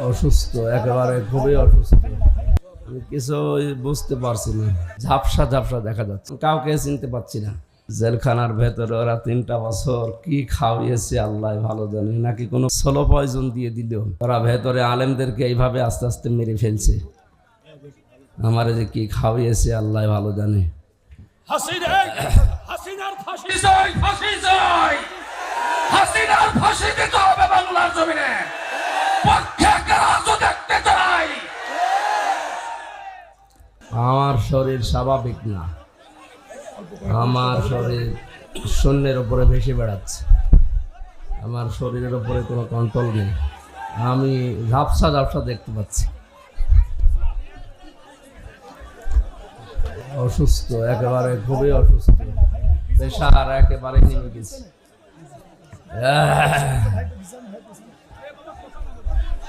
অসুস্থ, একেবারে খুবই অসুস্থ। আমি কিছু বুঝতে পারছি না, ঝাপসা ঝাপসা দেখা যাচ্ছে, কাউকে চিনতে পারছি না। জেলখানার ভেতরে ওরা 3টা বছর কি খাওয়িয়েছে আল্লাহ ভালো জানে, নাকি কোনো স্লো পয়জন দিয়ে দিল। ওরা ভেতরে আলেমদেরকে এইভাবে আস্তে আস্তে মেরে ফেলছে। আমারে যে কি খাওয়িয়েছে আল্লাহ ভালো জানে। হাসিনার ফাঁসি চাই, ফাঁসি চাই, হাসিনার ফাঁসি দিতে হবে বাংলার জমিনে। পক্ষে কাজ দেখতে চাই। আমার শরীর স্বাভাবিক না, আমার শরীর শূন্যের উপরে ভেসে বেড়াচ্ছে, আমার শরীরের উপরে কোনো কন্ট্রোল নেই। আমি ঝাপসা ঝাপসা দেখতে পাচ্ছি। অসুস্থ, একেবারে খুবই অসুস্থ, প্রেশার একেবারে নেমে গেছে।